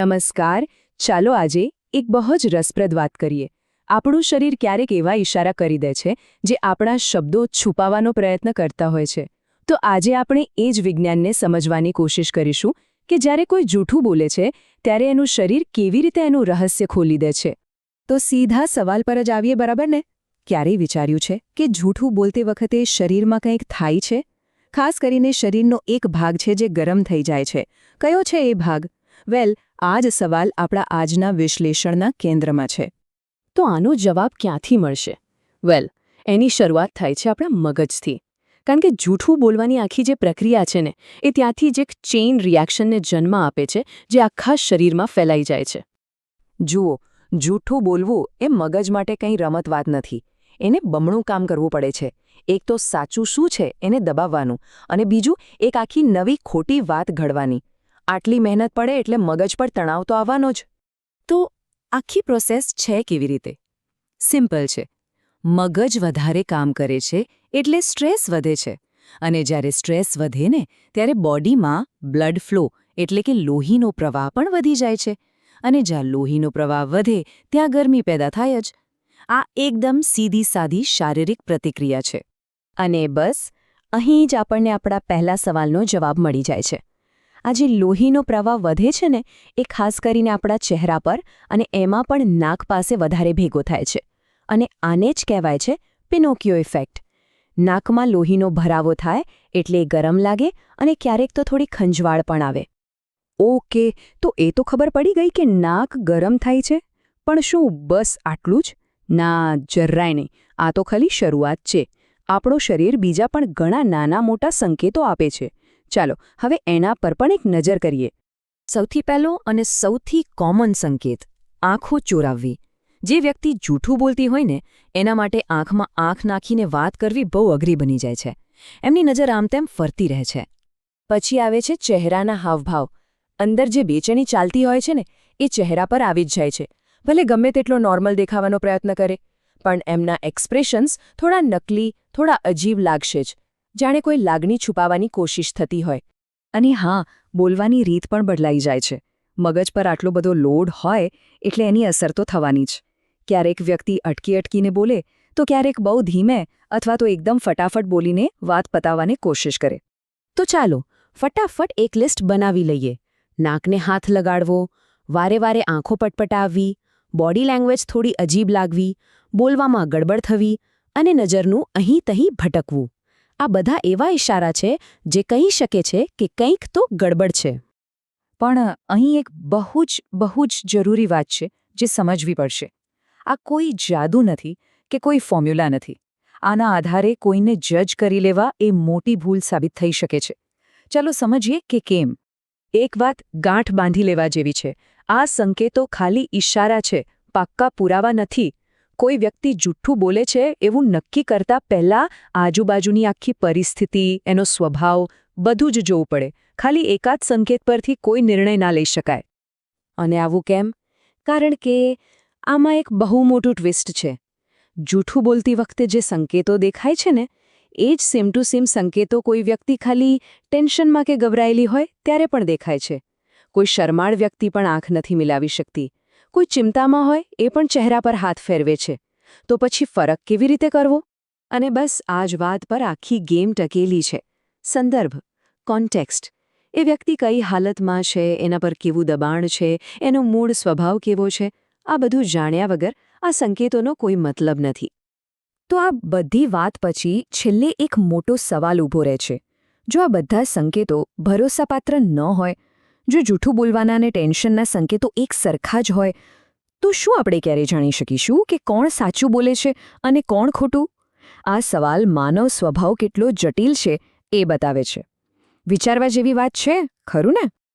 નમસ્કાર. ચાલો આજે એક બહુ જ રસપ્રદ વાત કરીએ. આપણું શરીર ક્યારેક એવા ઇશારા કરી દે છે જે આપણા શબ્દો છુપાવવાનો પ્રયત્ન કરતા હોય છે. તો આજે આપણે એ જ વિજ્ઞાનને સમજવાની કોશિશ કરીશું કે જ્યારે કોઈ જૂઠું બોલે છે ત્યારે એનું શરીર કેવી રીતે એનું રહસ્ય ખોલી દે છે. તો સીધા સવાલ પર જ આવીએ, બરાબર ને? ક્યારેય વિચાર્યું છે કે જૂઠું બોલતી વખતે શરીરમાં કંઈક થાય છે? ખાસ કરીને શરીરનો એક ભાગ છે જે ગરમ થઈ જાય છે. કયો છે એ ભાગ? વેલ, આ જ સવાલ આપણા આજના વિશ્લેષણના કેન્દ્રમાં છે. તો આનો જવાબ ક્યાંથી મળશે? વેલ, એની શરૂઆત થાય છે આપણા મગજથી. કારણ કે જૂઠું બોલવાની આખી જે પ્રક્રિયા છે ને, એ ત્યાંથી જ એક ચેઇન રિએક્શનને જન્મ આપે છે જે આખા શરીરમાં ફેલાઈ જાય છે. જુઓ, જૂઠું બોલવું એ મગજ માટે કંઈ રમત વાત નથી. એને બમણું કામ કરવું પડે છે. એક તો સાચું શું છે એને દબાવવાનું, અને બીજું એક આખી નવી ખોટી વાત ઘડવાની. આટલી મહેનત પડે એટલે મગજ પર તણાવ તો આવવાનો જ. તો આખી પ્રોસેસ છે કેવી રીતે? સિમ્પલ છે. મગજ વધારે કામ કરે છે એટલે સ્ટ્રેસ વધે છે. અને જ્યારે સ્ટ્રેસ વધે ને ત્યારે બોડીમાં બ્લડ ફ્લો એટલે કે લોહીનો પ્રવાહ પણ વધી જાય છે. અને જ્યાં લોહીનો પ્રવાહ વધે ત્યાં ગરમી પેદા થાય જ. આ એકદમ સીધી સાદી શારીરિક પ્રતિક્રિયા છે. અને બસ અહીં જ આપણને આપણા પહેલા સવાલનો જવાબ મળી જાય છે. આ જે લોહીનો પ્રવાહ વધે છે ને, એ ખાસ કરીને આપણા ચહેરા પર અને એમાં પણ નાક પાસે વધારે ભેગો થાય છે. અને આને જ કહેવાય છે પિનોકિયો ઇફેક્ટ. નાકમાં લોહીનો ભરાવો થાય એટલે ગરમ લાગે અને ક્યારેક તો થોડી ખંજવાળ પણ આવે. ઓકે, તો એ તો ખબર પડી ગઈ કે નાક ગરમ થાય છે. પણ શું બસ આટલું જ? ના, જરાય નહીં. આ તો ખાલી શરૂઆત છે. આપણું શરીર બીજા પણ ઘણા નાના મોટા સંકેતો આપે છે. ચાલો હવે એના પર પણ એક નજર કરીએ. સૌથી પહેલો અને સૌથી કોમન સંકેત, આંખો ચોરાવવી. જે વ્યક્તિ જૂઠું બોલતી હોય ને, એના માટે આંખમાં આંખ નાખીને વાત કરવી બહુ અઘરી બની જાય છે. એમની નજર આમ તેમ ફરતી રહે છે. પછી આવે છે ચહેરાના હાવભાવ. અંદર જે બેચેની ચાલતી હોય છે ને, એ ચહેરા પર આવી જ જાય છે. ભલે ગમે તેટલો નોર્મલ દેખાવાનો પ્રયત્ન કરે, પણ એમના એક્સપ્રેશન્સ થોડા નકલી, થોડા અજીબ લાગશે જ. જાણે કોઈ લાગણી છુપાવવાની કોશિશ થતી હોય. અને હા, બોલવાની રીત પણ બદલાઈ જાય છે. મગજ પર આટલો બધો લોડ હોય એટલે એની અસર તો થવાની જ. ક્યારેક વ્યક્તિ અટકીને બોલે, તો ક્યારેક બહુ ધીમે અથવા તો એકદમ ફટાફટ બોલીને વાત પતાવવાની કોશિશ કરે. તો ચાલો ફટાફટ એક લિસ્ટ બનાવી લઈએ. નાકને હાથ લગાડવો, વારે વારે આંખો પટપટાવવી, બોડી લેંગ્વેજ થોડી અજીબ લાગવી, બોલવામાં ગડબડ થવી અને નજરનું અહીં તહીં ભટકવું. આ બધા એવા ઇશારા છે જે કહી શકે છે કે કંઈક તો ગડબડ છે. પણ અહીં એક બહુ જ જરૂરી વાત છે જે સમજવી પડશે. આ કોઈ જાદુ નથી કે કોઈ ફોર્મ્યુલા નથી. આના આધારે કોઈને જજ કરી લેવા એ મોટી ભૂલ સાબિત થઈ શકે છે. ચાલો સમજીએ કે કેમ. એક વાત ગાંઠ બાંધી લેવા જેવી છે. આ સંકેતો ખાલી ઇશારા છે, પાક્કા પુરાવા નથી. કોઈ વ્યક્તિ જૂઠું બોલે છે એવું નક્કી કરતા પહેલા આજુબાજુની આખી પરિસ્થિતિ, એનો સ્વભાવ બધું જ જોવું પડે. ખાલી એકાદ સંકેત પરથી કોઈ નિર્ણય ના લઈ શકાય. અને આવું કેમ? કારણ કે આમાં એક બહુ મોટું ટ્વિસ્ટ છે. જૂઠું બોલતી વખતે જે સંકેતો દેખાય છે ને, એ જ સેમ ટુ સેમ સંકેતો કોઈ વ્યક્તિ ખાલી ટેન્શનમાં કે ગભરાયેલી હોય ત્યારે પણ દેખાય છે. કોઈ શરમાળ વ્યક્તિ પણ આંખ નથી મિલાવી શકતી. કોઈ ચિંતામાં હોય એ પણ ચહેરા પર હાથ ફેરવે છે. તો પછી ફરક કેવી રીતે કરવો? અને બસ આ જ વાત પર આખી ગેમ ટકેલી છે. સંદર્ભ, કોન્ટેક્સ્ટ. એ વ્યક્તિ કઈ હાલતમાં છે, એના પર કેવું દબાણ છે, એનો મૂળ સ્વભાવ કેવો છે, આ બધું જાણ્યા વગર આ સંકેતોનો કોઈ મતલબ નથી. તો આ બધી વાત પછી છેલ્લે એક મોટો સવાલ ઊભો રહે છે. જો આ બધા સંકેતો ભરોસાપાત્ર ન હોય, જો જૂઠું બોલવાના અને ટેન્શનના સંકેતો એક સરખા જ હોય, તો શું આપણે ક્યારે જાણી શકીશું કે કોણ સાચું બોલે છે અને કોણ ખોટું? આ સવાલ માનવ સ્વભાવ કેટલો જટિલ છે એ બતાવે છે. વિચારવા જેવી વાત છે, ખરું ને?